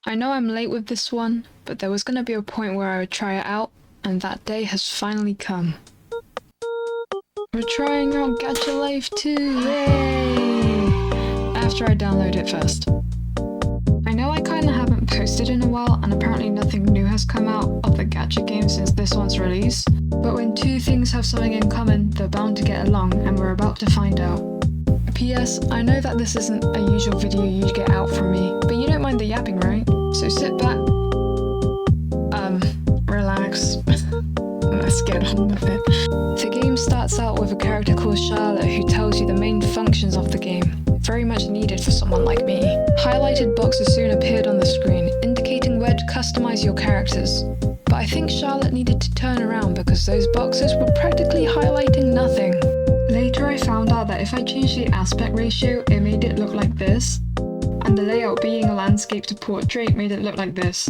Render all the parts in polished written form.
I know I'm late with this one, but there was gonna be a point where I would try it out, and that day has finally come. We're trying out GACHA LIFE 2, yay! After I download it first. I know I kinda haven't posted in a while, and apparently nothing new has come out of the GACHA game since this one's release, but when two things have something in common, they're bound to get along, and we're about to find out. P.S. I know that this isn't a usual video you'd get out from me, but you don't mind the yapping, right? So sit back, relax, let's get on with it. The game starts out with a character called Charlotte who tells you the main functions of the game, very much needed for someone like me. Highlighted boxes soon appeared on the screen, indicating where to customize your characters. But I think Charlotte needed to turn around because those boxes were practically highlighting nothing. Later I found out that if I changed the aspect ratio, it made it look like this, and the layout being a landscape to portrait made it look like this.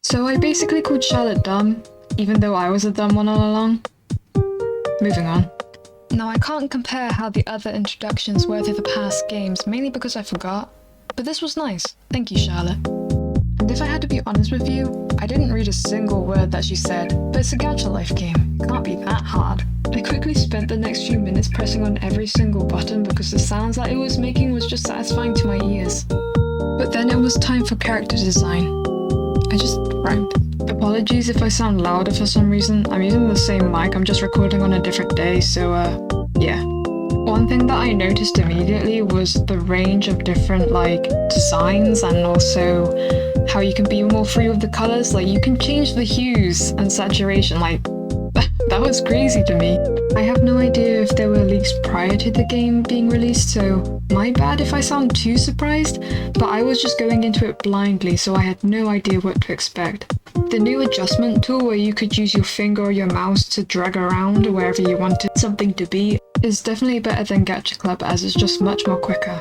So I basically called Charlotte dumb, even though I was a dumb one all along. Moving on. Now I can't compare how the other introductions were to the past games, mainly because I forgot, but this was nice. Thank you, Charlotte. And if I had to be honest with you, I didn't read a single word that she said, but it's a GACHA Life game. It can't be that hard. I quickly spent the next few minutes pressing on every single button because the sounds that it was making was just satisfying to my ears. But then it was time for character design. I just rhymed. Apologies if I sound louder for some reason. I'm using the same mic, I'm just recording on a different day, so yeah. One thing that I noticed immediately was the range of different designs, and also how you can be more free with the colors. Like you can change the hues and saturation, that was crazy to me. I have no idea if there were leaks prior to the game being released, so my bad if I sound too surprised, but I was just going into it blindly, so I had no idea what to expect. The new adjustment tool where you could use your finger or your mouse to drag around wherever you wanted something to be is definitely better than Gacha Club, as it's just much more quicker.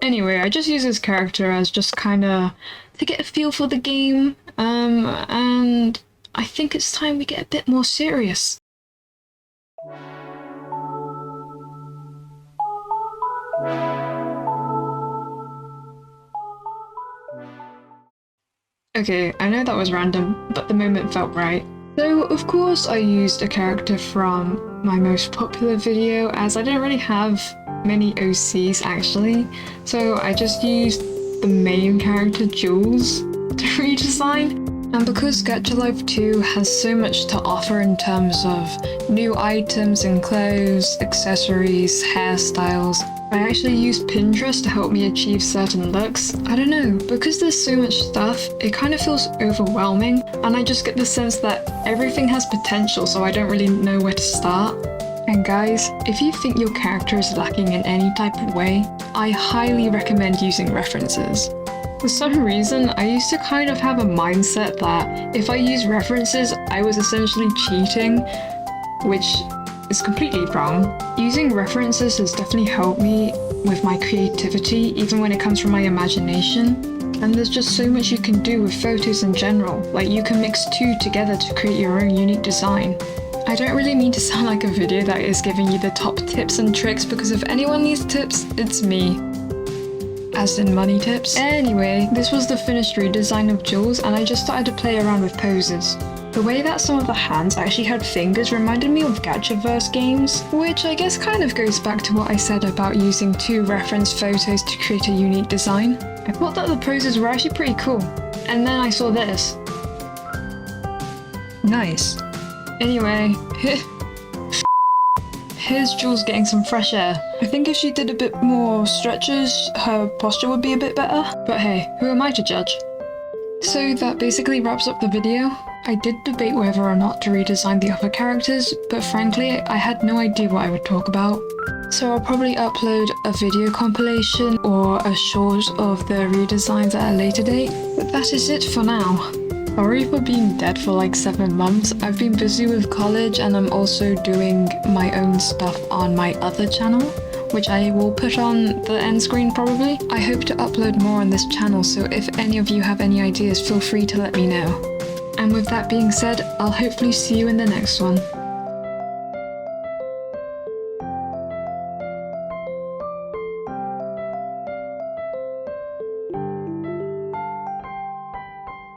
Anyway, I just use this character as just kinda to get a feel for the game, and I think it's time we get a bit more serious. Okay, I know that was random, but the moment felt right. So, of course, I used a character from my most popular video, as I didn't really have many OCs actually, so I just used the main character, Jules, to redesign. And because GACHA Life 2 has so much to offer in terms of new items and clothes, accessories, hairstyles, I actually used Pinterest to help me achieve certain looks. I don't know, because there's so much stuff, it kind of feels overwhelming, and I just get the sense that everything has potential, so I don't really know where to start. And guys, if you think your character is lacking in any type of way, I highly recommend using references. For some reason, I used to kind of have a mindset that if I used references, I was essentially cheating, which is completely wrong. Using references has definitely helped me with my creativity, even when it comes from my imagination. And there's just so much you can do with photos in general, like you can mix two together to create your own unique design. I don't really mean to sound like a video that is giving you the top tips and tricks, because if anyone needs tips, it's me. As in money tips. Anyway, this was the finished redesign of Jules, and I just started to play around with poses. The way that some of the hands actually had fingers reminded me of Gachaverse games, which I guess kind of goes back to what I said about using two reference photos to create a unique design. I thought that the poses were actually pretty cool, and then I saw this. Nice. Anyway, here's Jules getting some fresh air. I think if she did a bit more stretches, her posture would be a bit better. But hey, who am I to judge? So that basically wraps up the video. I did debate whether or not to redesign the other characters, but frankly, I had no idea what I would talk about. So I'll probably upload a video compilation or a short of the redesigns at a later date. But that is it for now. Sorry for being dead for like 7 months. I've been busy with college, and I'm also doing my own stuff on my other channel, which I will put on the end screen probably. I hope to upload more on this channel, so if any of you have any ideas, feel free to let me know. And with that being said, I'll hopefully see you in the next one.